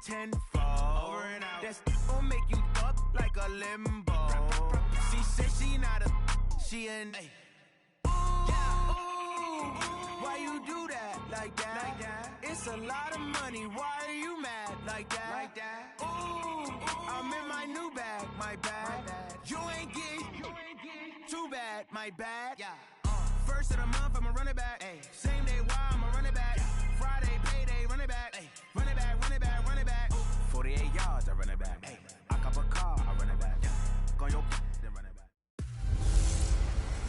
tenfold. That's gon' make you up like a limbo. She said she not a, she an. Ooh, why you do that like that? It's a lot of money. Why are you mad like that? Ooh, I'm in my new bag, my bad. You ain't getting too bad, my bad. First of the month, I'ma run it back. Same day, why I'ma run it back. Friday, payday, run it back. Run it back, run it back, run it back. 48 yards, I run it back. I cop a car, I run it back. Go your then run it back.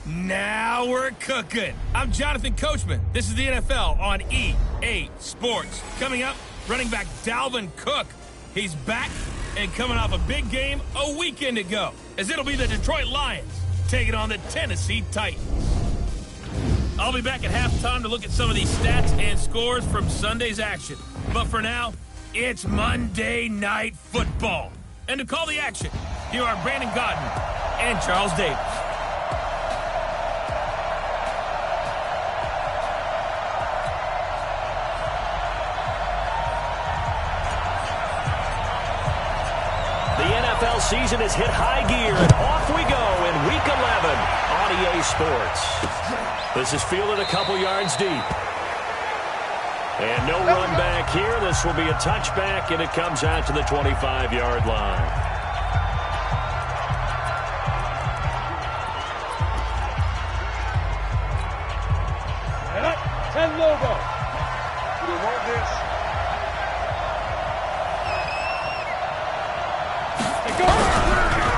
Now we're cooking. I'm Jonathan Coachman. This is the NFL on EA Sports. Coming up, running back Dalvin Cook. He's back and coming off a big game a weekend ago, as it'll be the Detroit Lions taking on the Tennessee Titans. I'll be back at halftime to look at some of these stats and scores from Sunday's action. But for now, it's Monday Night Football. And to call the action, here are Brandon Godden and Charles Davis. The NFL season has hit high gear, and off we go in Week 11 on EA Sports. This is fielded a couple yards deep. And no run back here. This will be a touchback, and it comes out to the 25-yard line. Ten logo. You want this?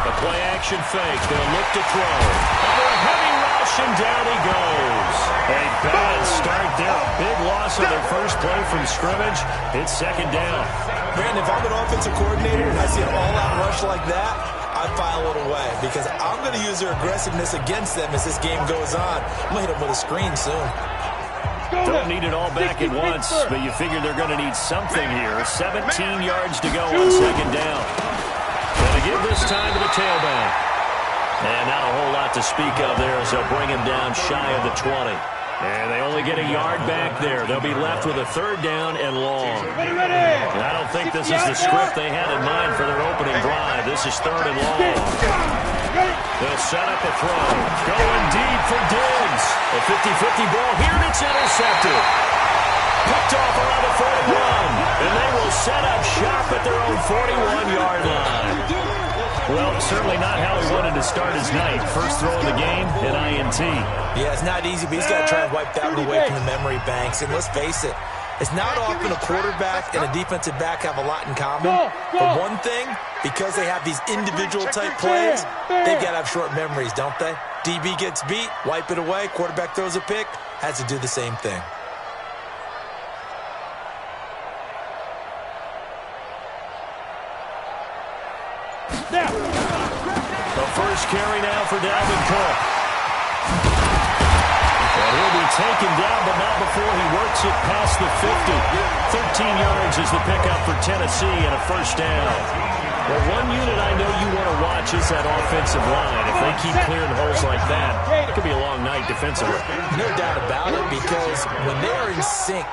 The play action fake. They'll look to throw. Over a heavy rush, and down he goes. A bad start there. A big loss on their first play from scrimmage. It's second down. Brandon, if I'm an offensive coordinator and I see an all-out rush like that, I file it away because I'm going to use their aggressiveness against them as this game goes on. I'm going to hit them with a screen soon. Don't need it all back at once, but you figure they're going to need something here. 17 yards to go on second down. Going to give this time to the tailback. And not a whole lot to speak of there as they'll bring him down shy of the 20. And they only get a yard back there. They'll be left with a third down and long. And I don't think this is the script they had in mind for their opening drive. This is third and long. They'll set up a throw. Going deep for Diggs. A 50-50 ball here, and it's intercepted. Picked off around the 41. And they will set up shop at their own 41-yard line. Well, certainly not how he wanted to start his night. First throw of the game, an INT. Yeah, it's not easy, but he's got to try and wipe that one away from the memory banks. And let's face it, it's not often a quarterback and a defensive back have a lot in common. But one thing, because they have these individual type plays, they've got to have short memories, don't they? DB gets beat, wipe it away, quarterback throws a pick, has to do the same thing. The first carry now for Dalvin Cook. And he'll be taken down, but not before he works it past the 50. 13 yards is the pickup for Tennessee and a first down. Well, one unit I know you want to watch is that offensive line. If they keep clearing holes like that, it could be a long night defensively. No doubt about it, because when they're in sync,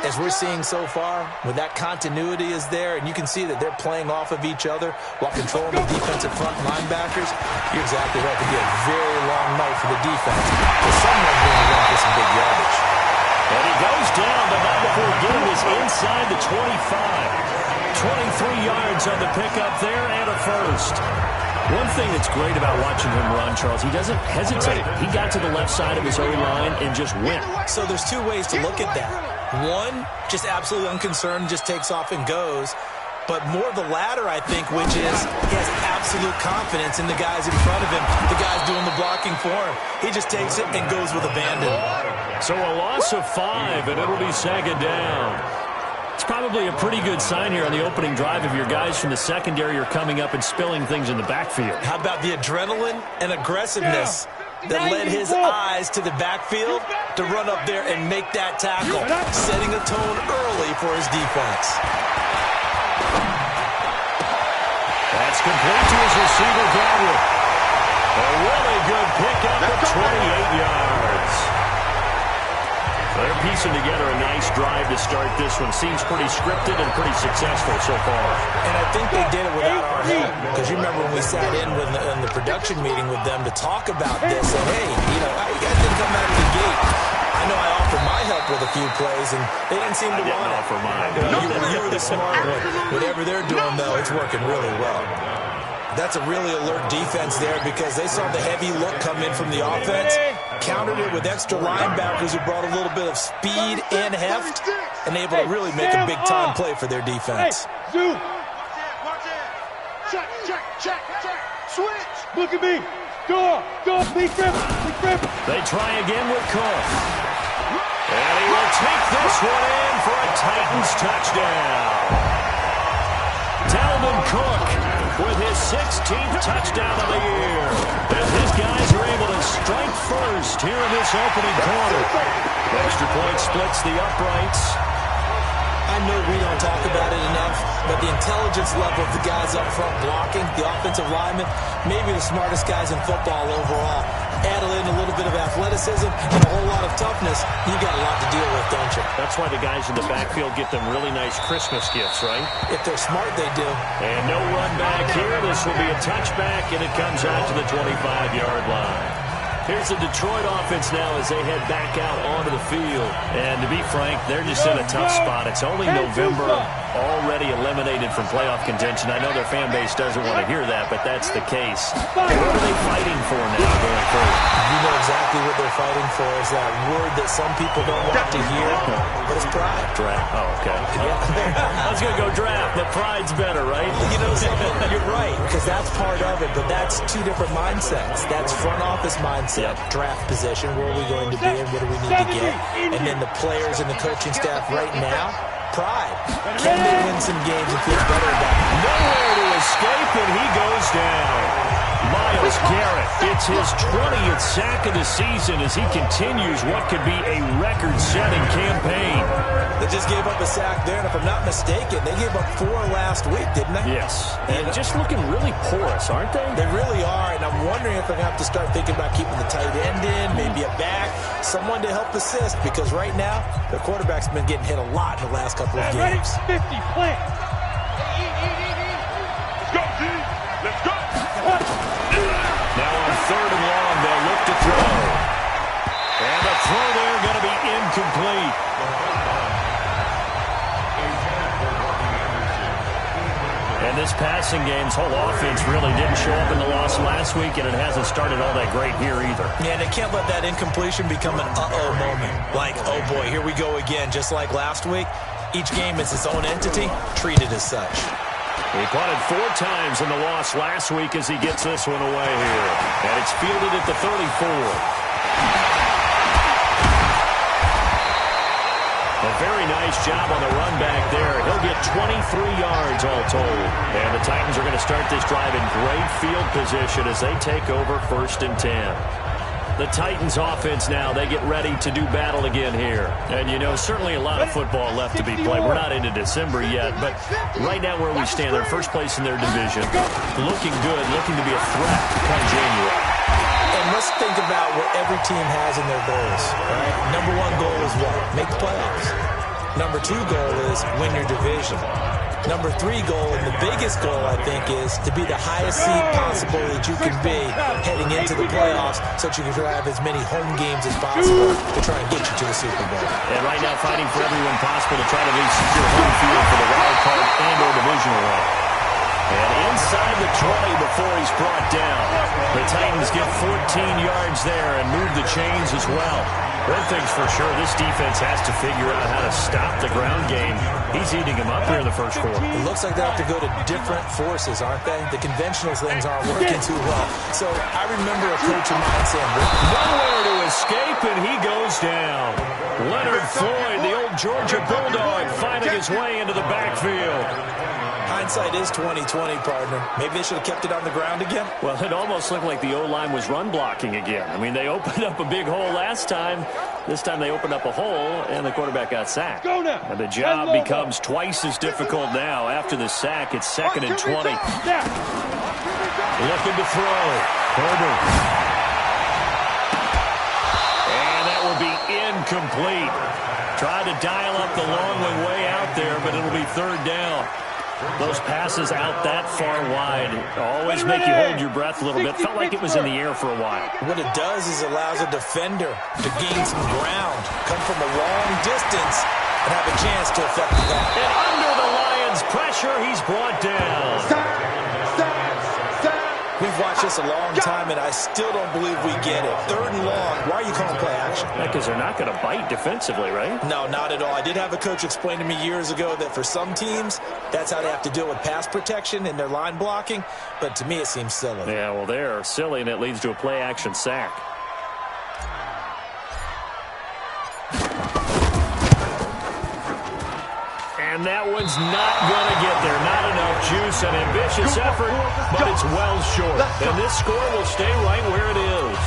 as we're seeing so far, when that continuity is there, and you can see that they're playing off of each other while controlling the defensive front linebackers, you're exactly right. It could be a very long night for the defense. But someone's going to run for some big yardage. And he goes down, but not before getting this inside the 25. 23 yards on the pickup there and a first. One thing that's great about watching him run, Charles, he doesn't hesitate. He got to the left side of his O-line and just went. So there's two ways to look at that. One, just absolutely unconcerned, just takes off and goes. But more the latter, I think, which is he has absolute confidence in the guys in front of him, the guys doing the blocking for him. He just takes it and goes with abandon. So a loss of 5, and it'll be second down. It's probably a pretty good sign here on the opening drive if your guys from the secondary are coming up and spilling things in the backfield. How about the adrenaline and aggressiveness that led his eyes to the backfield to run up there and make that tackle, setting a tone early for his defense. That's complete to his receiver, Godwin. A really good pickup of 28 yards. They're piecing together a nice drive to start this one. Seems pretty scripted and pretty successful so far. And I think they did it without our help. Because you remember when we sat in the production meeting with them to talk about this. And, hey, you guys didn't come out of the gate. I know I offered my help with a few plays, and they didn't seem to want it. I didn't offer mine. You were the smart one. Whatever they're doing, though, it's working really well. That's a really alert defense there because they saw the heavy look come in from the offense, countered it with extra linebackers who brought a little bit of speed and heft, and able to really make a big-time play for their defense. Hey, Zoom. Check. Switch. Look at me. Go. Big grip. They try again with Cook. And he will take this one in for a Titans touchdown. Dalvin Cook with his 16th touchdown of the year. And his guys are able to strike first here in this opening quarter. Extra point splits the uprights. I know we don't talk about it enough, but the intelligence level of the guys up front blocking, the offensive linemen, maybe the smartest guys in football overall. Add in a little bit of athleticism and a whole lot of toughness, you got a lot to deal with, don't you? That's why the guys in the backfield get them really nice Christmas gifts, right? If they're smart, they do. And no run back here. This will be a touchback, and it comes out to the 25-yard line. Here's the Detroit offense now as they head back out onto the field. And to be frank, they're just in a tough spot. It's only November, already eliminated from playoff contention. I know their fan base doesn't want to hear that, but that's the case. What are they fighting for now going forward? You know exactly what they're fighting for is that word that some people don't want to hear, but it's pride. Draft. Oh, okay. I was going to go draft, but pride's better, right? You know something? You're right, because that's part of it, but that's two different mindsets. That's front office mindset, draft position, where are we going to be and what do we need to get? And then the players and the coaching staff right now, pride. Can they win some games and feel better about it? Nowhere to escape, and he goes down. Myles Garrett, it's his 20th sack of the season as he continues what could be a record-setting campaign. They just gave up a sack there, and if I'm not mistaken, they gave up 4 last week, didn't they? Yes, and just looking really porous, aren't they? They really are, and I'm wondering if they're going to have to start thinking about keeping the tight end in, maybe a back, someone to help assist, because right now, their quarterback's been getting hit a lot in the last couple of games. 50, plant. Let's go, G. Let's go. Now on 3rd and long, they'll look to throw. And the throw there going to be incomplete. And this passing game's whole offense really didn't show up in the loss last week, and it hasn't started all that great here either. Yeah, they can't let that incompletion become an uh-oh moment. Like, oh boy, here we go again, just like last week. Each game is its own entity, treated as such. He punted 4 times in the loss last week as he gets this one away here. And it's fielded at the 34. A very nice job on the run back there. He'll get 23 yards all told. And the Titans are going to start this drive in great field position as they take over 1st and 10. The Titans offense now, they get ready to do battle again here. And, you know, certainly a lot of football left to be played. We're not into December yet, but right now where we stand, they're first place in their division. Looking good, looking to be a threat come January. And let's think about what every team has in their goals, right? Number 1 goal is what? Make the playoffs. Number 2 goal is win your division. Number 3 goal, and the biggest goal, I think, is to be the highest seed possible that you can be heading into the playoffs so that you can have as many home games as possible to try and get you to the Super Bowl. And right now fighting for everyone possible to try to at least secure home field for the wild card and or divisional round. And inside the 20 before he's brought down. The Titans get 14 yards there and move the chains as well. One thing's for sure, this defense has to figure out how to stop the ground game. He's eating him up here in the first quarter. It looks like they have to go to different forces, aren't they? The conventional things aren't working too well. So I remember a coach of mine saying, nowhere to escape, and he goes down. Leonard Floyd, the old Georgia Bulldog, finding his way into the backfield. Hindsight is 20/20, partner. Maybe they should have kept it on the ground again. Well, it almost looked like the O-line was run blocking again. I mean, they opened up a big hole last time. This time they opened up a hole, and the quarterback got sacked. Go now. And the job becomes twice as difficult now. After the sack, it's 2nd and 20. Looking to throw. Herbert. And that will be incomplete. Tried to dial up the long one way out there, but it'll be third down. Those passes out that far wide always make you hold your breath a little bit. Felt like it was in the air for a while. What it does is allows a defender to gain some ground, come from a long distance, and have a chance to affect the pass. And under the Lions' pressure, he's brought down. We've watched this a long time, and I still don't believe we get it. Third and long. Why are you calling play action? Because they're not going to bite defensively, right? No, not at all. I did have a coach explain to me years ago that for some teams, that's how they have to deal with pass protection and their line blocking. But to me, it seems silly. Yeah, well, they're silly, and it leads to a play action sack. And that one's not going to get there. Not enough juice. An ambitious effort, but it's well short. And this score will stay right where it is.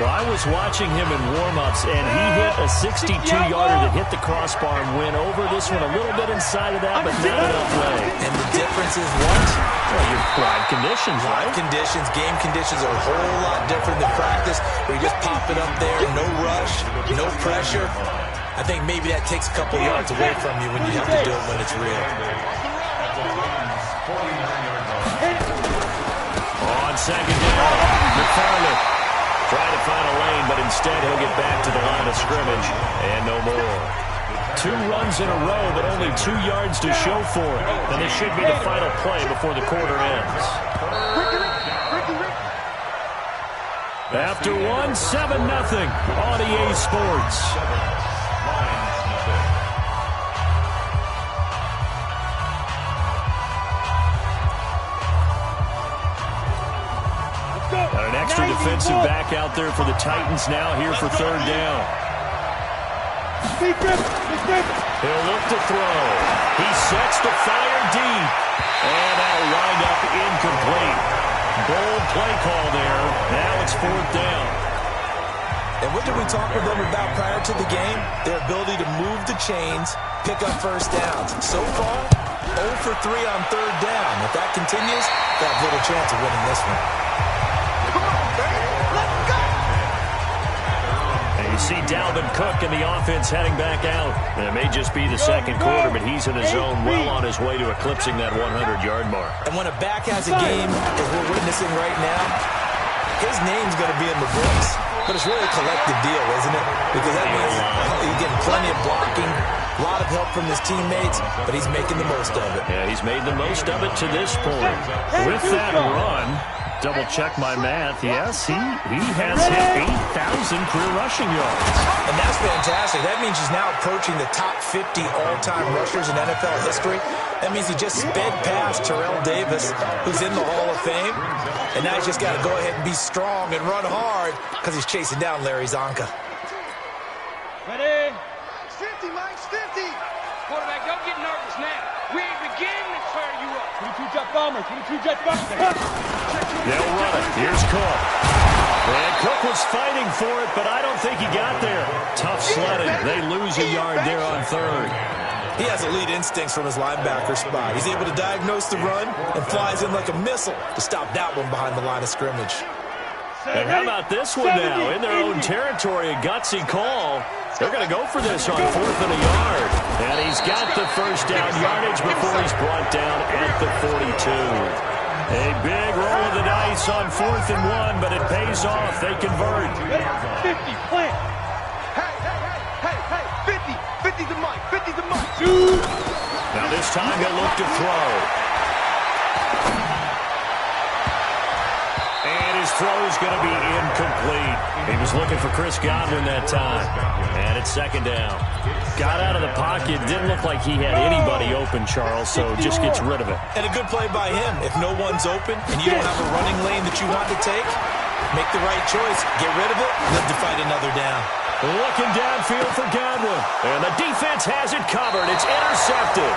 Well, I was watching him in warm-ups, and he hit a 62-yarder that hit the crossbar and went over. This one a little bit inside of that, but not enough leg. And the difference is what? Well, your live conditions, right? Live conditions, game conditions are a whole lot different than practice, where you just pop it up there, no rush, no pressure. I think maybe that takes a couple yards away from you when you have to do it when it's real. On second down, McFarland trying to find a lane, but instead he'll get back to the line of scrimmage, and no more. 2 runs in a row, but only 2 yards to show for it. And this should be the final play before the quarter ends. After 7-0 on EA Sports. Got an extra defensive back out there for the Titans now here for third down. He'll look to throw. He sets the fire deep. And that'll wind up incomplete. Bold play call there. Now it's fourth down. And what did we talk with them about prior to the game? Their ability to move the chains, pick up first downs. So far, 0 for 3 on third down. If that continues, they have little chance of winning this one. You see Dalvin Cook in the offense heading back out. And it may just be the second quarter, but he's in his zone well on his way to eclipsing that 100-yard mark. And when a back has a game, as we're witnessing right now, his name's going to be in the books. But it's really a collective deal, isn't it? Because that means he's getting plenty of blocking, a lot of help from his teammates, but he's making the most of it. Yeah, he's made the most of it to this point. With that run, double-check my math. Yes, he has hit 8,000 career rushing yards. And that's fantastic. That means he's now approaching the top 50 all-time rushers in NFL history. That means he just sped past Terrell Davis, who's in the Hall of Fame. And now he's just got to go ahead and be strong and run hard because he's chasing down Larry Zonka. Ready? 50, Mike, 50. Quarterback, don't get nervous now. We ain't beginning to tear you up. 22 jet bomber, 22 jet bomber. They'll run it. Here's Cook. And Cook was fighting for it, but I don't think he got there. Tough sledding. They lose a yard there on third. He has elite instincts from his linebacker spot. He's able to diagnose the run and flies in like a missile to stop that one behind the line of scrimmage. And how about this one now? In their own territory, a gutsy call. They're going to go for this on 4th and a yard. And he's got the first down yardage before he's brought down at the 42. A big roll of the dice on 4th and 1, but it pays off. They convert. 50, plant. Hey, 50. 50's the mic. 50's the mic. Now this time he'll look to throw. And his throw's going to be incomplete. He was looking for Chris Godwin that time. And it's second down. Got out of the pocket. Didn't look like he had anybody open, Charles, so just gets rid of it. And a good play by him. If no one's open and you don't have a running lane that you want to take, make the right choice. Get rid of it. Live to fight another down. Looking downfield for Godwin. And the defense has it covered. It's intercepted.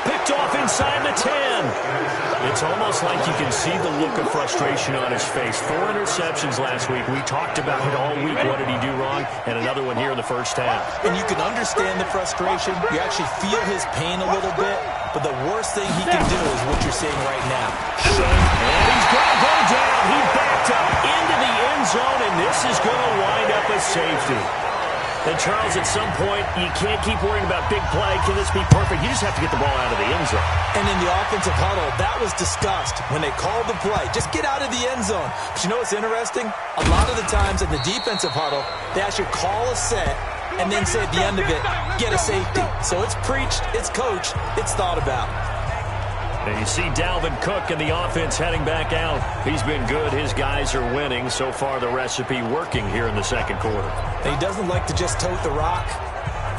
Picked off inside the 10. It's almost like you can see the look of frustration on his face. 4 interceptions last week. We talked about it all week. What did he do wrong? And another one here in the first half. And you can understand the frustration. You actually feel his pain a little bit. But the worst thing he can do is what you're seeing right now. And he's going to go down. He backed up into the end zone, and this is going to wind up a safety. And, Charles, at some point, you can't keep worrying about big play. Can this be perfect? You just have to get the ball out of the end zone. And in the offensive huddle, that was discussed when they called the play. Just get out of the end zone. But you know what's interesting? A lot of the times in the defensive huddle, they actually call a set and then say at the end of it, get a safety. So it's preached, it's coached, it's thought about. And you see Dalvin Cook in the offense heading back out. He's been good. His guys are winning. So far, the recipe working here in the second quarter. And he doesn't like to just tote the rock.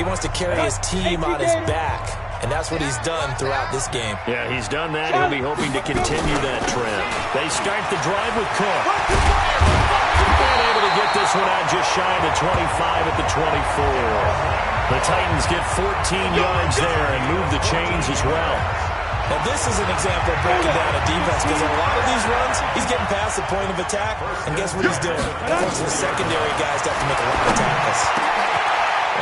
He wants to carry his team on his back. And that's what he's done throughout this game. Yeah, he's done that. He'll be hoping to continue that trend. They start the drive with Cook. And able to get this one out just shy of the 25 at the 24. The Titans get 14 yards there and move the chains as well. Now, this is an example of breaking down a defense because a lot of these runs, he's getting past the point of attack, and guess what he's doing? Forcing the secondary guys to have to make a lot of tackles.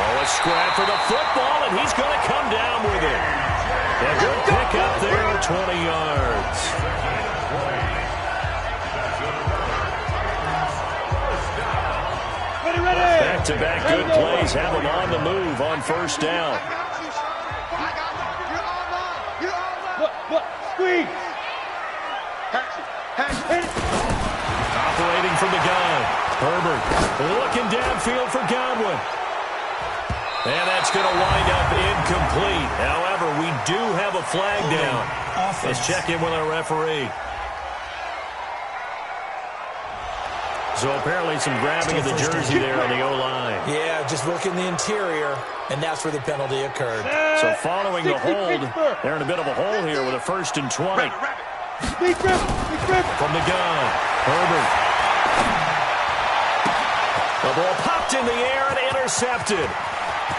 Oh, a scrap for the football, and he's going to come down with it. A good pick up there at 20 yards. Back-to-back good plays have him on the move on first down. Squeeze. Operating from the gun. Herbert looking downfield for Godwin. And that's going to wind up incomplete. However, we do have a flag down. Let's check in with our referee. So apparently some grabbing of the jersey there on the O-line. Yeah, just look in the interior, and that's where the penalty occurred. So following the hold, they're in a bit of a hole here with a 1st and 20. From the gun, Herbert. The ball popped in the air and intercepted.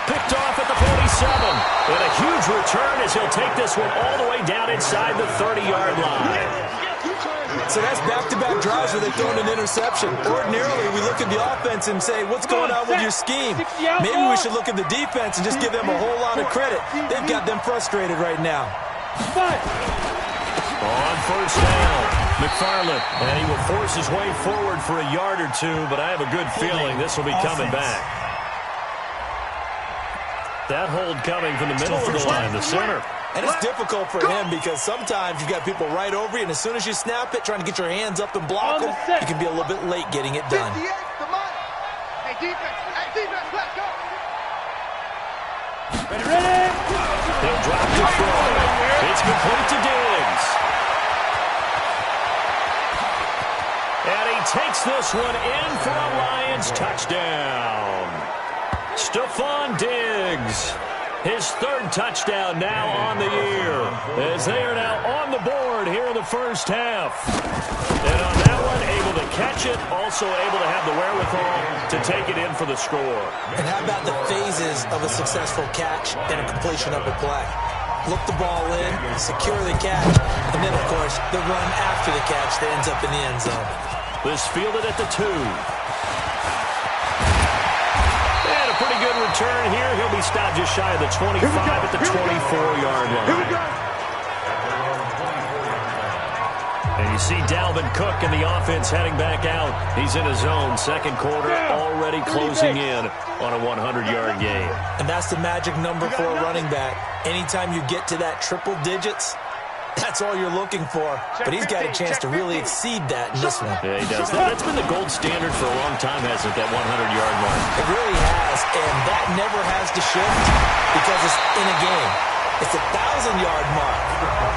Picked off at the 47. And a huge return as he'll take this one all the way down inside the 30-yard line. So that's back-to-back drives where they've thrown an interception. Ordinarily, we look at the offense and say, what's going on with your scheme? Maybe we should look at the defense and just give them a whole lot of credit. They've got them frustrated right now. On first down, McFarland. And he will force his way forward for a yard or two, but I have a good feeling this will be coming back. That hold coming from the middle of the line, the center. And it's difficult for him because sometimes you've got people right over you, and as soon as you snap it, trying to get your hands up and block them, you can be a little bit late getting it done. Hey, defense, let's go. Ready? They'll drop to throw. It's complete to Diggs. And he takes this one in for a Lions touchdown. Stephon Diggs. His 3rd touchdown now on the year, as they are now on the board here in the first half. And on that one, able to catch it, also able to have the wherewithal to take it in for the score. And how about the phases of a successful catch and a completion of a play? Look the ball in, secure the catch, and then, of course, the run after the catch that ends up in the end zone. This fielded at the 2. Pretty good return here. He'll be stopped just shy of the 25 at the 24-yard line. And you see Dalvin Cook in the offense heading back out. He's in his zone. Second quarter already closing in on a 100-yard game. And that's the magic number for a running back. Anytime you get to that triple digits, that's all you're looking for. But he's got a chance to really exceed that in this one. Yeah, he does. That's been the gold standard for a long time, hasn't it, that 100-yard mark? It really has, and that never has to shift because it's in a game. It's a 1,000-yard mark.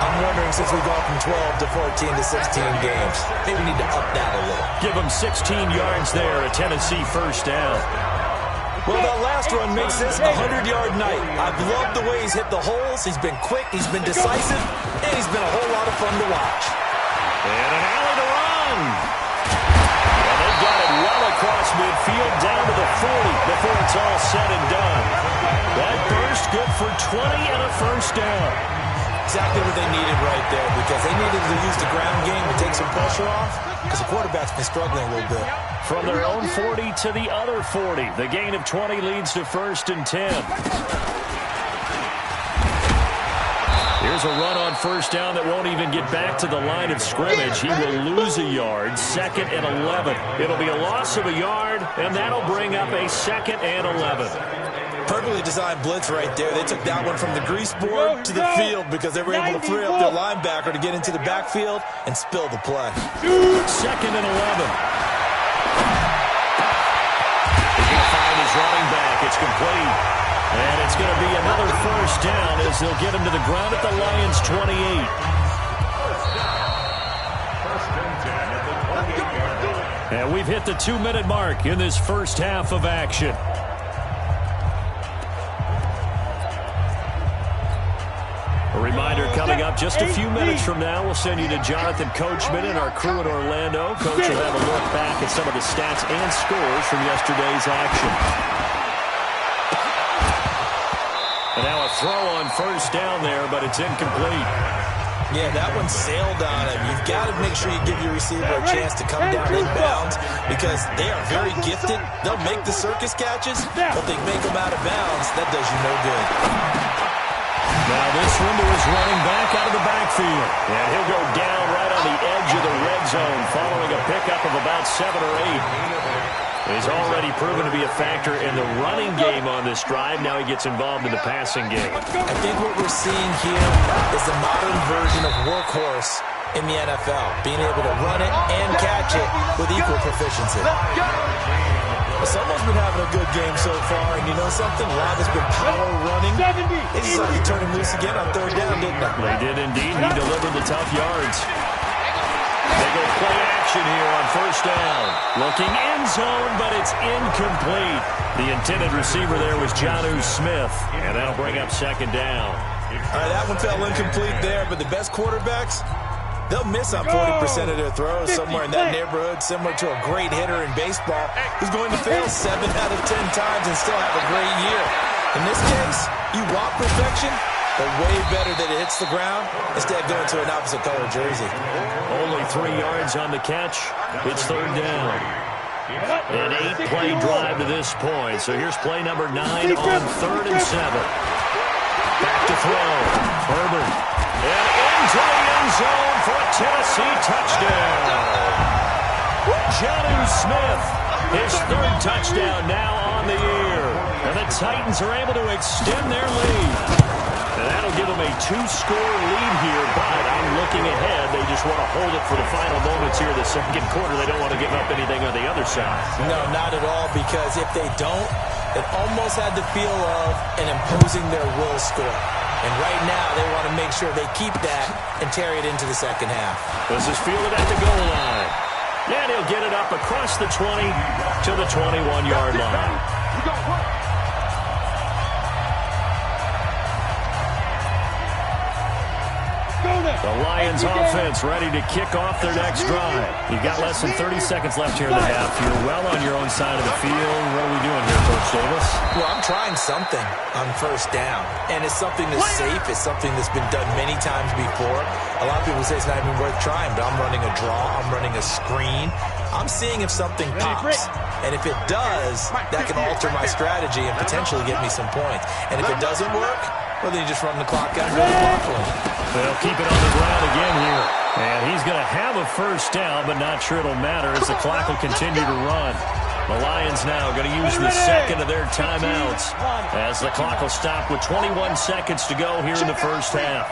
I'm wondering, since we've gone from 12 to 14 to 16 games, maybe we need to up that a little. Give him 16 yards there, a Tennessee first down. Well, that last run makes this a 100-yard night. I've loved the way he's hit the holes. He's been quick, he's been decisive, and he's been a whole lot of fun to watch. And an alley to run. And they've got it well across midfield down to the 40 before it's all said and done. That burst good for 20 and a first down. Exactly what they needed right there, because they needed to use the ground game to take some pressure off, because the quarterback's been struggling a little bit. From their own 40 to the other 40. The gain of 20 leads to 1st and 10. Here's a run on first down that won't even get back to the line of scrimmage. He will lose a yard, 2nd and 11. It'll be a loss of a yard, and that'll bring up a 2nd and 11. Perfectly designed blitz right there. They took that one from the grease board to the field because they were able to free up their linebacker to get into the backfield and spill the play. 2nd and 11. He's going to find his running back. It's complete. And it's going to be another first down as they'll get him to the ground at the Lions' 28. And we've hit the 2-minute mark in this first half of action. A reminder coming up just a few minutes from now. We'll send you to Jonathan Coachman and our crew in Orlando. Coach will have a look back at some of the stats and scores from yesterday's action. And now a throw on first down there, but it's incomplete. Yeah, that one sailed on him. You've got to make sure you give your receiver a chance to come down inbounds because they are very gifted. They'll make the circus catches, but they make them out of bounds. That does you no good. Now this one to his running back out of the backfield. And he'll go down right on the edge of the red zone following a pickup of about 7 or 8. He's already proven to be a factor in the running game on this drive. Now he gets involved in the passing game. I think what we're seeing here is the modern version of workhorse in the NFL, being able to run it and catch it with equal proficiency. Someone's been having a good game so far, and you know something? Rob has been power running. They decided to turn him loose again on 3rd down, didn't they? They did indeed. He delivered the tough yards. They go play action here on first down. Looking end zone, but it's incomplete. The intended receiver there was Jonnu Smith, and that'll bring up 2nd down. All right, that one fell incomplete there, but the best quarterbacks, they'll miss on 40% of their throws somewhere in that neighborhood, similar to a great hitter in baseball who's going to fail 7 out of 10 times and still have a great year. In this case, you want perfection, but way better that it hits the ground instead of going to an opposite color jersey. Only 3 yards on the catch. It's 3rd down. An 8-play drive to this point. So here's play number 9 on 3rd and 7. Back to throw. Herbert. And into the end zone for a Tennessee touchdown. Jonnu Smith, his 3rd touchdown now on the year. And the Titans are able to extend their lead. And that'll give them a 2-score lead here, but I'm looking ahead. They just want to hold it for the final moments here in the 2nd quarter. They don't want to give up anything on the other side. No, not at all, because if they don't, it almost had the feel of an imposing their will score. And right now, they want to make sure they keep that and carry it into the 2nd half. This is fielded at the goal line. And he'll get it up across the 20 to the 21-yard line. The Lions offense ready to kick off their next drive. You've got less than 30 seconds left here in the half. You're well on your own side of the field. What are we doing here, Coach Davis? Well, I'm trying something on first down, and it's something that's safe. It's something that's been done many times before. A lot of people say it's not even worth trying, but I'm running a draw. I'm running a screen. I'm seeing if something pops. And if it does, that can alter my strategy and potentially get me some points. And if it doesn't work, well, then you just run the clock out and run the clock away. They'll keep it on the ground again here. And he's going to have a first down, but not sure it'll matter as the clock will continue to run. The Lions now going to use the 2nd of their timeouts as the clock will stop with 21 seconds to go here in the first half.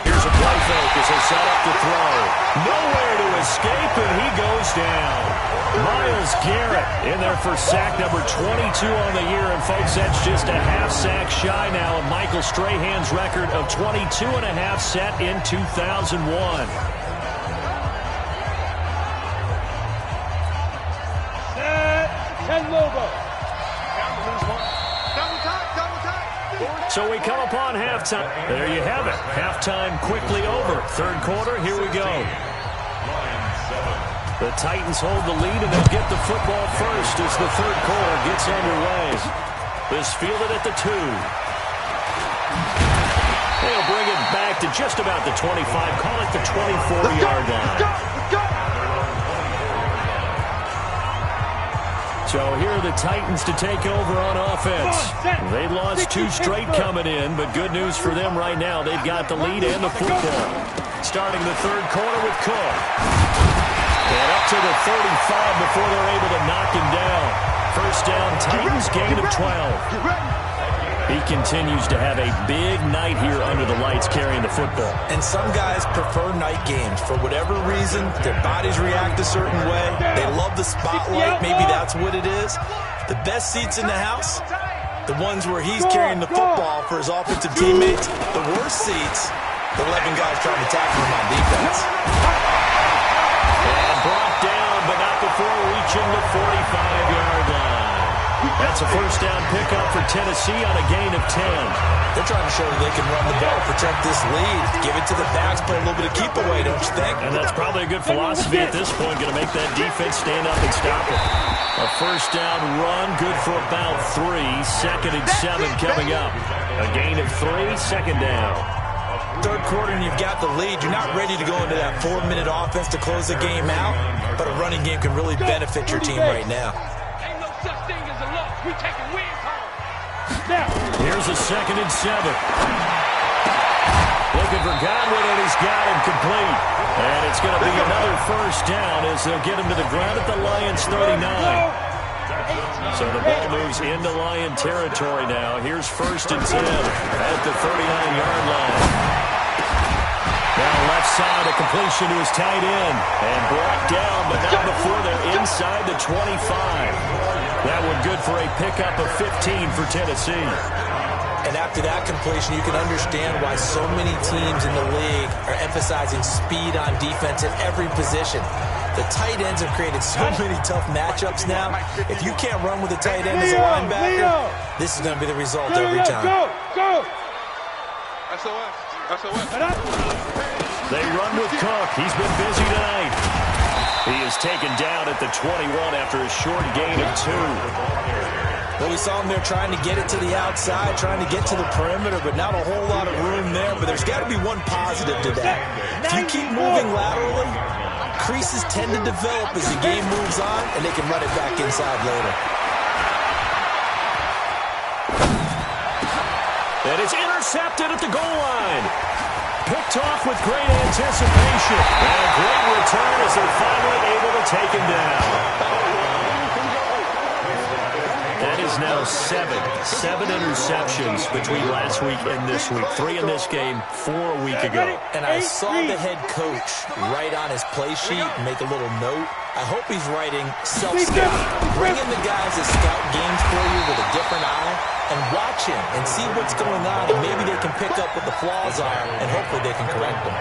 Here's a play fake as they set up to throw. Nowhere to escape, and he goes down. Myles Garrett in there for sack number 22 on the year. And, folks, that's just a half sack shy now of Michael Strahan's record of 22.5 set in 2001. So we come upon halftime. There you have it. Halftime quickly over. 3rd quarter, here we go. The Titans hold the lead, and they'll get the football first as the 3rd quarter gets underway. This fielded at the 2. They'll bring it back to just about the 25. Call it the 24-yard line. So here are the Titans to take over on offense. They lost 2 straight coming in, but good news for them right now. They've got the lead and the football. Starting the third quarter with Cook. And up to the 35 before they're able to knock him down. First down, Titans gain of 12. He continues to have a big night here under the lights carrying the football. And some guys prefer night games. For whatever reason, their bodies react a certain way. They love the spotlight. Maybe that's what it is. The best seats in the house, the ones where he's carrying the football for his offensive teammates. The worst seats, the 11 guys trying to tackle him on defense. And brought down, but not before reaching the 45-yard line. That's a first down pickup for Tennessee on a gain of 10. They're trying to show that they can run the ball, protect this lead, give it to the backs, play a little bit of keep away, don't you think? And that's probably a good philosophy at this point, going to make that defense stand up and stop it. A first down run, good for about 3. Second and 7 coming up. A gain of 3, second down. Third quarter and you've got the lead. You're not ready to go into that 4-minute offense to close the game out, but a running game can really benefit your team right now. Ain't no such thing as a loss. We taking wins home. Here's a second and 7. Looking for Godwin, and he's got him complete. And it's going to be another first down as they'll get him to the ground at the Lions' 39. So the ball moves into Lion territory now. Here's first and 10 at the 39-yard line. Now left side, a completion to his tight end. And brought down, but not before they're inside the 25. That one good for a pickup of 15 for Tennessee. And after that completion, you can understand why so many teams in the league are emphasizing speed on defense at every position. The tight ends have created so many tough matchups now. If you can't run with a tight end as a linebacker, this is going to be the result every time. Go! They run with Cook. He's been busy tonight. He is taken down at the 21 after a short gain of 2. Well, we saw him there trying to get it to the outside, trying to get to the perimeter, but not a whole lot of room there. But there's got to be one positive to that. If you keep moving laterally, creases tend to develop as the game moves on, and they can run it back inside later. And it's intercepted at the goal line. Picked off with great anticipation. And a great return as they're finally able to take him down. That is now 7 interceptions between last week and this week. 3 in this game, 4 a week ago. And I saw the head coach write on his play sheet and make a little note. I hope he's writing self-scout. Bring in the guys that scout games for you with a different eye and watch him and see what's going on, and maybe they can pick up what the flaws are, and hopefully they can correct them.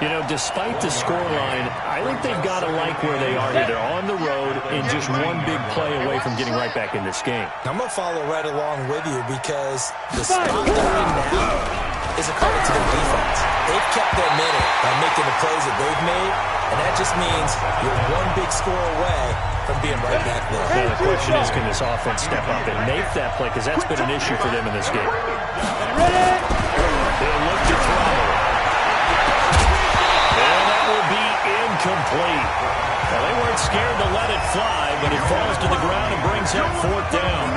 You know, despite the scoreline, I think they've got to like where they are here. They're on the road and just one big play away from getting right back in this game. I'm going to follow right along with you because the spot they're in now is a credit to their defense. They've kept their minute by making the plays that they've made, and that just means you're one big score away from being right back there. Now the question is, can this offense step up and make that play? Because that's been an issue for them in this game. They'll look to throw. And that will be incomplete. Well, they weren't scared to let it fly, but it falls to the ground and brings up 4th down.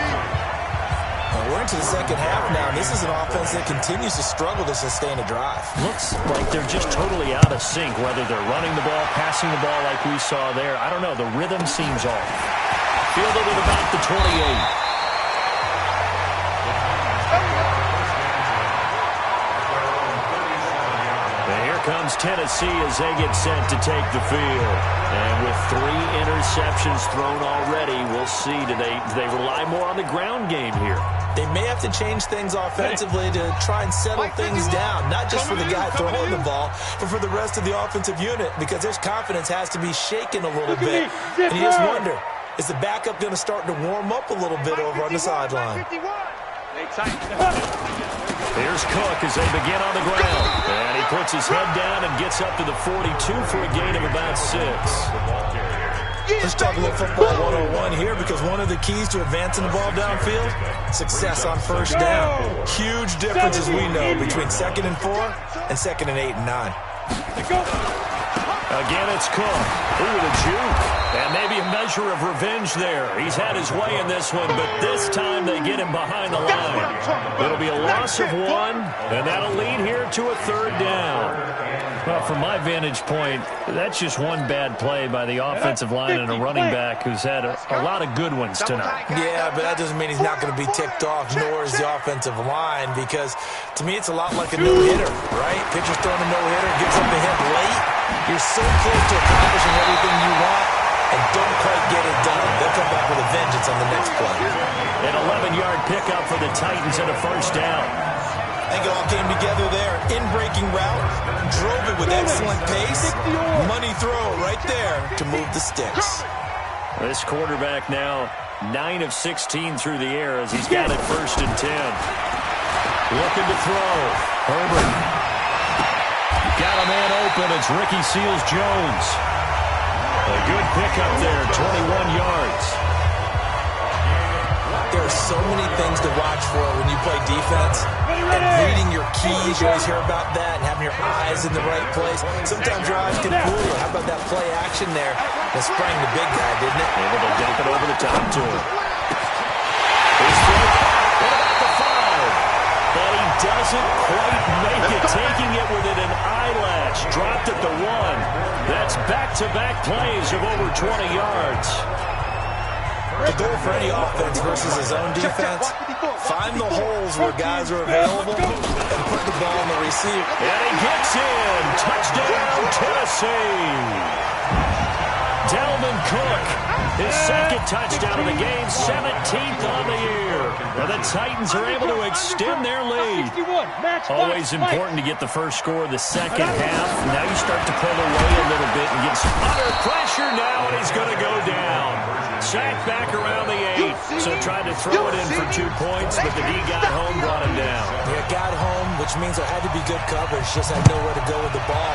Well, we're into the second half now. This is an offense that continues to struggle to sustain a drive. Looks like they're just totally out of sync, whether they're running the ball, passing the ball like we saw there. I don't know. The rhythm seems off. Fielded at about the 28. Comes Tennessee as they get set to take the field. And with 3 interceptions thrown already, we'll see. Do they rely more on the ground game here? They may have to change things offensively to try and settle things down, not just for the guy throwing the ball, but for the rest of the offensive unit, because their confidence has to be shaken a little bit. And you just wonder, is the backup going to start to warm up a little bit over on the sideline? Here's Cook as they begin on the ground. And he puts his head down and gets up to the 42 for a gain of about 6. Let's talk a little football 101 here, because one of the keys to advancing the ball downfield, success on first down. Huge difference, as we know, between 2nd and 4 and 2nd and 8 and 9. Again, it's Cook. Ooh, the juke. And maybe a measure of revenge there. He's had his way in this one, but this time they get him behind the line. It'll be a loss of 1, and that'll lead here to a 3rd down. Well, from my vantage point, that's just one bad play by the offensive line and a running back who's had a lot of good ones tonight. Yeah, but that doesn't mean he's not going to be ticked off, nor is the offensive line, because to me it's a lot like a no-hitter, right? Pitcher's throwing a no-hitter, gives up a hit late. You're so close to accomplishing everything you want, and don't quite get it done. They'll come back with a vengeance on the next play. An 11-yard pickup for the Titans and a 1st down. I think it all came together there. In-breaking route, drove it with excellent pace. Money throw right there to move the sticks. This quarterback now 9 of 16 through the air as he's got it 1st and 10. Looking to throw. Herbert. Got a man open. It's Ricky Seals-Jones. A good pickup there, 21 yards. There are so many things to watch for when you play defense. And reading your keys, you always hear about that, and having your eyes in the right place. Sometimes your eyes can fool you. How about that play action there? That sprang the big guy, didn't it? Able to dump it over the top to him. He's through. What about the 5? But he doesn't quite make it, taking it within an eyelash. Dropped at the 1. That's back-to-back plays of over 20 yards. The goal for any offense versus his own defense, find the holes where guys are available and put the ball on the receiver. And he gets in. Touchdown, Tennessee. Dalvin Cook, his 2nd touchdown of the game, 17th on the year. And the Titans are able to extend their lead. Always important to get the first score of the second half. Now you start to pull away a little bit and get some under pressure now, and he's going to go down. Sacked back around the 8, so tried to throw it in for 2 points, but the D got home, brought him down. Yeah, got home, which means there had to be good coverage, just had nowhere to go with the ball.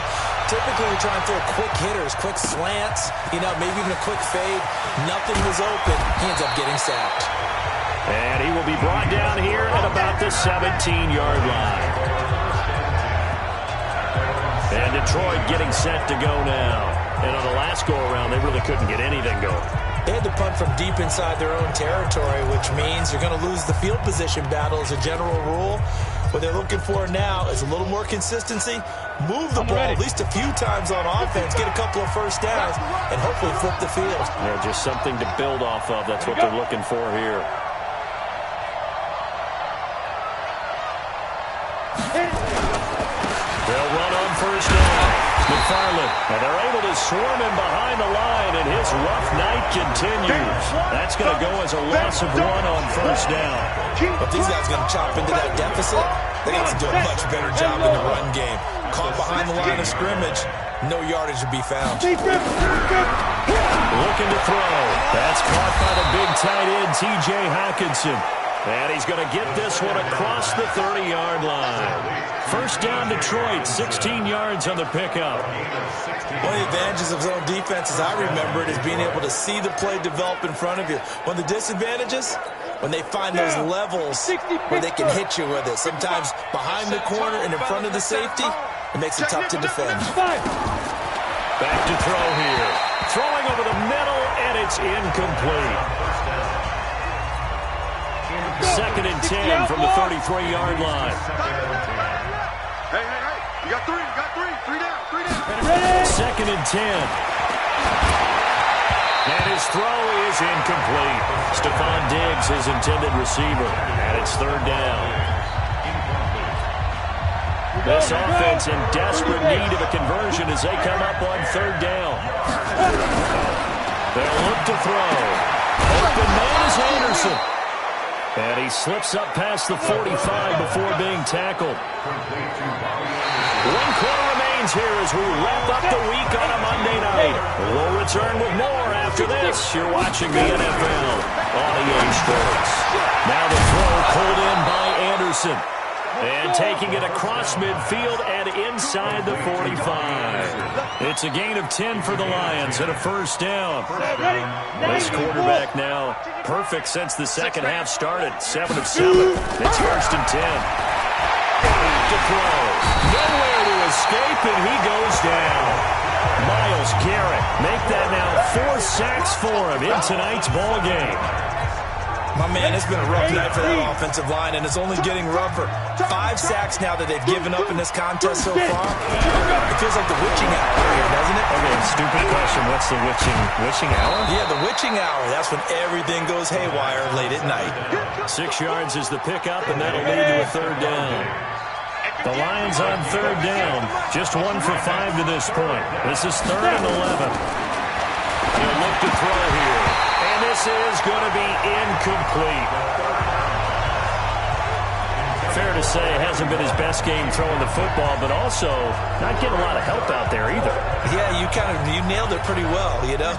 Typically, we try and throw quick hitters, quick slants, maybe even a quick fade. Nothing was open. He ends up getting sacked. And he will be brought down here at about the 17-yard line. And Detroit getting set to go now. And on the last go-around, they really couldn't get anything going. They had to punt from deep inside their own territory, which means you're going to lose the field position battle as a general rule. What they're looking for now is a little more consistency, move the ball at least a few times on offense, get a couple of 1st downs, and hopefully flip the field. Yeah, just something to build off of. That's what they're looking for here. They'll run on 1st down. McFarland, and they're able to swarm him behind the line, and his rough night continues. That's going to go as a loss of 1 on 1st down. But these guys are going to chop into that deficit. They got to do a much better job in the run game. Caught behind the line of scrimmage, no yardage to be found. Looking to throw. That's caught by the big tight end, T.J. Hockenson. And he's going to get this one across the 30-yard line. 1st down, Detroit, 16 yards on the pickup. One of the advantages of zone defense, as I remember it, is being able to see the play develop in front of you. One of the disadvantages, when they find those levels where they can hit you with it. Sometimes behind the corner and in front of the safety, it makes it tough to defend. Back to throw here. Throwing over the middle, and it's incomplete. 2nd and 10 from the 33-yard line. Hey, you got 3, 3 down. 2nd and 10. And his throw is incomplete. Stephon Diggs, his intended receiver, and it's 3rd down. This offense in desperate need of a conversion as they come up on 3rd down. They'll look to throw. Open man is Anderson. And he slips up past the 45 before being tackled. 1 quarter remains here as we wrap up the week on a Monday night. We'll return with more after this. You're watching the NFL on EA Sports. Now the throw pulled in by Anderson. And taking it across midfield and inside the 45. It's a gain of 10 for the Lions and a 1st down. This quarterback now perfect since the second half started. 7 of 7. It's 1st and 10. To throw. Nowhere to escape, and he goes down. Myles Garrett make that now 4 sacks for him in tonight's ball game. My man, it's been a rough night for that offensive line, and it's only getting rougher. 5 sacks now that they've given up in this contest so far. It feels like the witching hour here, doesn't it? Okay, stupid question. What's the witching hour? Yeah, the witching hour. That's when everything goes haywire late at night. 6 yards is the pickup, and that'll lead to a 3rd down. The Lions on 3rd down. Just 1 for 5 to this point. This is 3rd and 11. He'll look to throw here. And this is going to be incomplete. Fair to say, it hasn't been his best game throwing the football, but also not getting a lot of help out there either. Yeah, you nailed it pretty well, you know.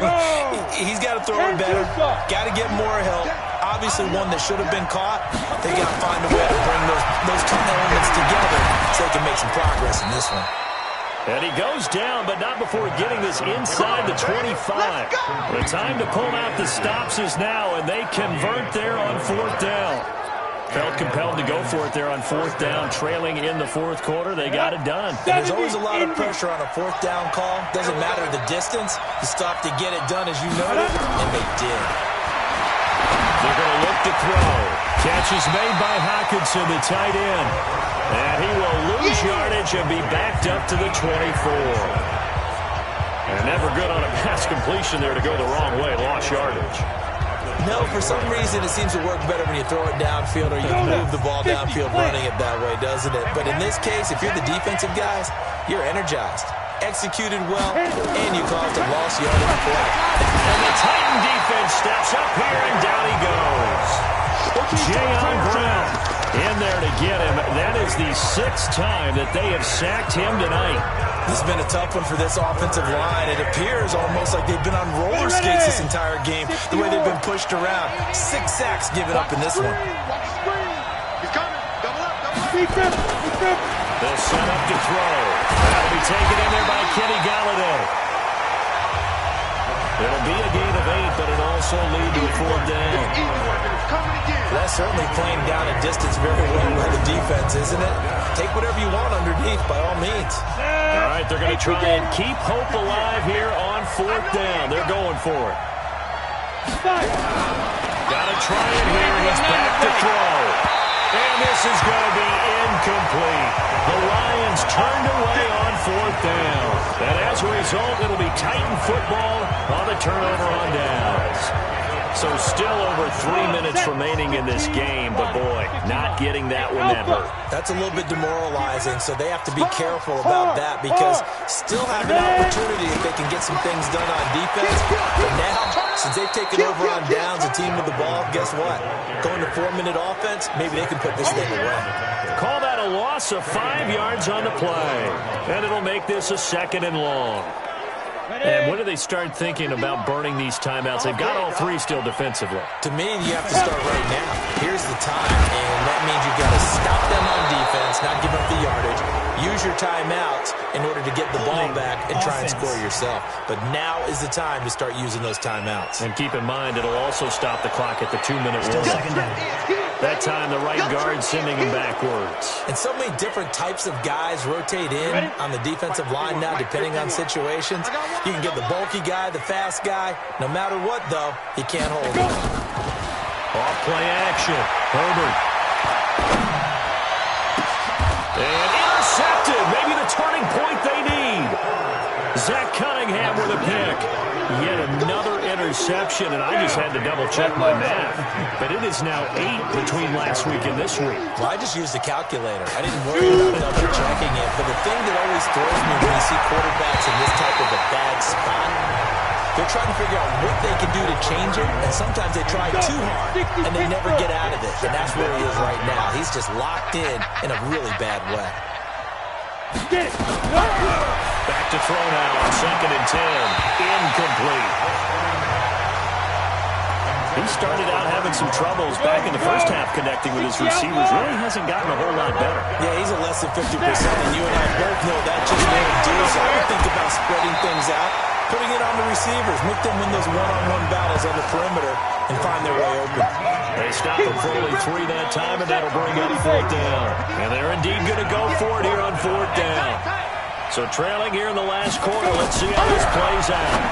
He's got to throw it better. Got to get more help. Obviously one that should have been caught. They got to find a way to bring those two elements together so they can make some progress in this one. And he goes down, but not before getting this inside the 25. The time to pull out the stops is now, and they convert there on 4th down. Felt compelled to go for it there on 4th down, trailing in the 4th quarter. They got it done. And there's always a lot of pressure on a 4th down call. Doesn't matter the distance. You stop to get it done as you noted, and they did. They're going to look to throw. Catch is made by Hockenson, the tight end. And he will lose yardage and be backed up to the 24. And never good on a pass completion there to go the wrong way. Lost yardage. No, for some reason it seems to work better when you throw it downfield or you move the ball downfield running it that way, doesn't it? But in this case, if you're the defensive guys, you're energized, executed well, and you caused a lost yardage play. And the Titan defense steps up here, and down he goes. Jayon Brown in there to get him. That is the 6th time that they have sacked him tonight. This has been a tough one for this offensive line. It appears almost like they've been on roller skates this entire game, the way they've been pushed around. 6 sacks given up in this one. He's coming. Double up. They'll set up to throw. That'll be taken in there by Kenny Galladay. It'll be a gain of 8, but it'll also lead to a 4th down. That's certainly playing down a distance very well by the defense, isn't it? Take whatever you want underneath, by all means. All right, they're going to try and keep hope alive here on 4th down. They're going for it. Got to try it here. He's back to throw. And this is going to be incomplete. The Lions turned away on 4th down. And as a result, it'll be Titan football on the turnover on downs. So still over 3 minutes remaining in this game, but boy, not getting that one that hurt. That's a little bit demoralizing, so they have to be careful about that because still have an opportunity if they can get some things done on defense. But now, since they've taken over on downs, a team with the ball, guess what? Going to 4-minute offense, maybe they can put this thing away. Call that a loss of 5 yards on the play, and it'll make this a 2nd and long. And when do they start thinking about burning these timeouts? They've got all 3 still defensively. To me, you have to start right now. Here's the time, and that means you've got to stop them on defense, not give up the yardage, use your timeouts in order to get the ball back and try and score yourself. But now is the time to start using those timeouts. And keep in mind, it'll also stop the clock at the 2-minute warning. That time, the right guard sending him backwards. And so many different types of guys rotate in on the defensive line now, depending on situations. You can get the bulky guy, the fast guy. No matter what, though, you can't hold him. Off play action. Herbert. And intercepted. Maybe the turning point they need. Zach Cunningham with a pick. Yet another interception, and I just had to double-check my math. But it is now 8 between last week and this week. Well, I just used the calculator. I didn't worry about double-checking it. But the thing that always throws me when you see quarterbacks in this type of a bad spot, they're trying to figure out what they can do to change it, and sometimes they try too hard, and they never get out of it. And that's where he is right now. He's just locked in a really bad way. Back to throw now on 2nd and 10. Incomplete. He started out having some troubles back in the first half connecting with his receivers. Really hasn't gotten a whole lot better. Yeah, he's at less than 50%, and you and I both know that just won't do. So I would think about spreading things out, putting it on the receivers, make them win those one-on-one battles on the perimeter, and find their way open. They stop him for only 3 that time, and that'll bring up 4th down. And they're indeed going to go for it here on 4th down. So trailing here in the last quarter, let's see how this plays out.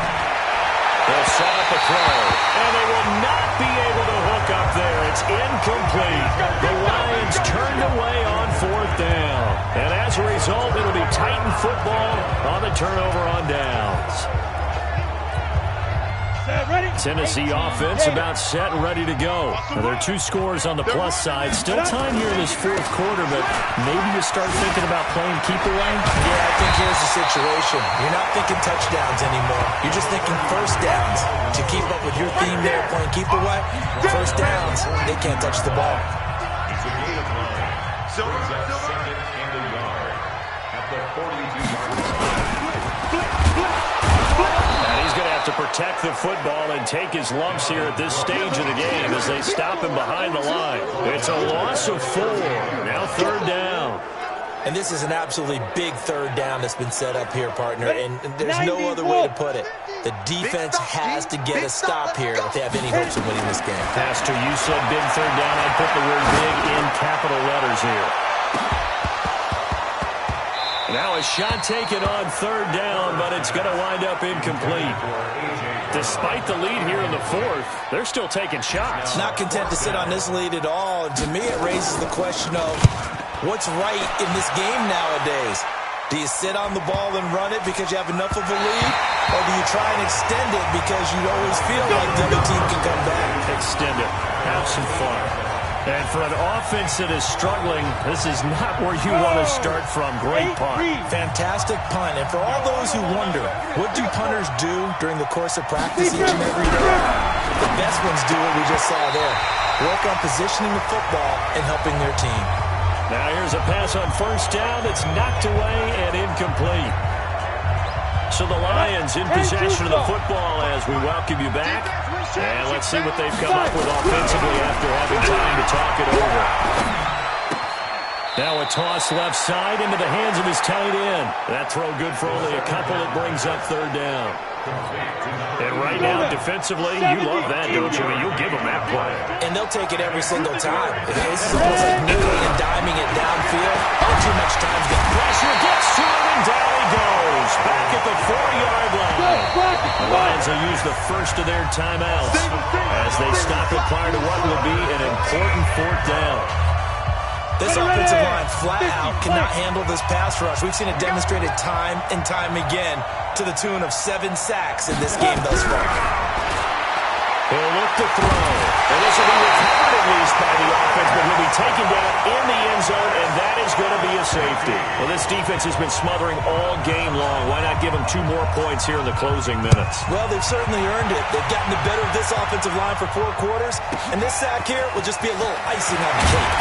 They'll set up a throw, and they will not be able to hook up there. It's incomplete. The Lions turned away on 4th down. And as a result, it'll be Titan football on the turnover on downs. Tennessee offense about set and ready to go. Now, there are 2 scores on the plus side. Still time here in this 4th quarter, but maybe you start thinking about playing keep away? Yeah, I think here's the situation. You're not thinking touchdowns anymore. You're just thinking first downs. To keep up with your theme there, playing keep away, first downs, they can't touch the ball. It's a gain of 9. So it's a second and a yard at the 42-yard line. And he's going to have to protect the football and take his lumps here at this stage of the game as they stop him behind the line. It's a loss of 4. Now 3rd down. And this is an absolutely big 3rd down that's been set up here, partner, and there's no other way to put it. The defense has to get a stop here if they have any hopes of winning this game. Pastor, you said big 3rd down. I'd put the word big in capital letters here. Now a shot taken on 3rd down, but it's going to wind up incomplete. Despite the lead here in the 4th, they're still taking shots. Not content to sit on this lead at all. And to me, it raises the question of what's right in this game nowadays. Do you sit on the ball and run it because you have enough of a lead? Or do you try and extend it because you always feel like the other team can come back? Extend it. Have some fun. And for an offense that is struggling, this is not where you want to start from. Great punt. Fantastic punt. And for all those who wonder, what do punters do during the course of practice each and every day? The best ones do what we just saw there. Work on positioning the football and helping their team. Now here's a pass on 1st down. It's knocked away and incomplete. So the Lions in possession of the football as we welcome you back. And let's see what they've come up with offensively after having time to talk it over. Now a toss left side into the hands of his tight end. That throw good for only a couple. It brings up 3rd down. And right now, defensively, you love that, don't you? I mean, you'll give them that play. And they'll take it every single time. This is almost like nickeling and diming it downfield. Not too much time to get pressure. Gets to him, and down he goes. Back at the 4-yard line. The Lions will use the first of their timeouts as they stop it prior to what will be an important 4th down. This offensive line flat out cannot handle this pass rush. We've seen it demonstrated time and time again to the tune of 7 sacks in this game thus far. He'll look to throw. And this will be recovered at least by the offense, but he'll be taken down in the end zone, and that is going to be a safety. Well, this defense has been smothering all game long. Why not give them 2 more points here in the closing minutes? Well, they've certainly earned it. They've gotten the better of this offensive line for 4 quarters, and this sack here will just be a little icing on the cake.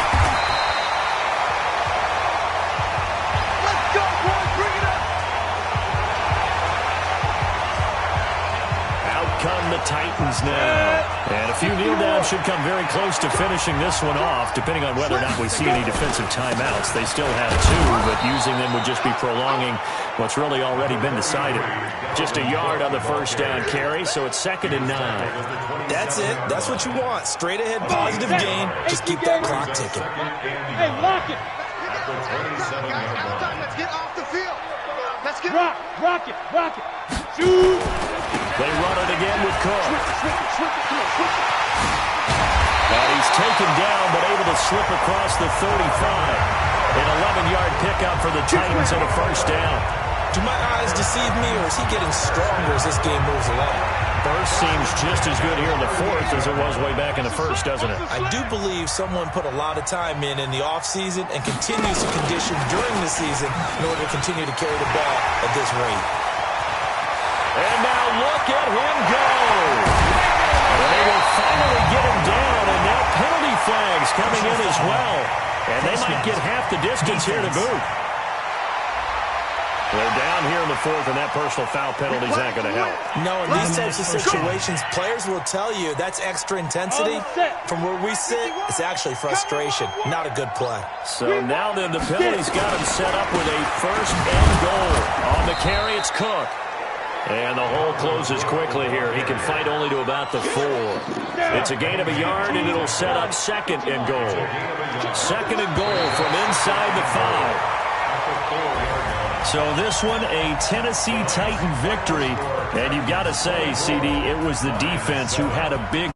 Come the Titans now. And a few kneel downs should come very close to finishing this one off, depending on whether or not we see any defensive timeouts. They still have 2, but using them would just be prolonging what's really already been decided. Just a yard on the 1st down carry, so it's 2nd and 9. That's it. That's what you want. Straight ahead, positive gain. Just keep that clock ticking. Hey, lock it. Let's get off the field. Let's get rock it. Shoot. They run it again with Cook. And he's taken down, but able to slip across the 35. An 11-yard pickup for the Titans and a 1st down. Do my eyes deceive me, or is he getting stronger as this game moves along? Burst seems just as good here in the 4th as it was way back in the 1st, doesn't it? I do believe someone put a lot of time in the offseason and continues to condition during the season in order to continue to carry the ball at this rate. And now look at him go. They will finally get him down, and now penalty flags coming in as well. And they might get half the distance here to boot. They're down here in the 4th, and that personal foul penalty is not going to help. No, in these types of situations, players will tell you that's extra intensity. From where we sit, it's actually frustration. Not a good play. So now then, the penalty's got him set up with a 1st and goal. On the carry, it's Cook. And the hole closes quickly here. He can fight only to about the 4. It's a gain of a yard, and it'll set up 2nd and goal. 2nd and goal from inside the 5. So this one, a Tennessee Titan victory. And you've got to say, CD, it was the defense who had a big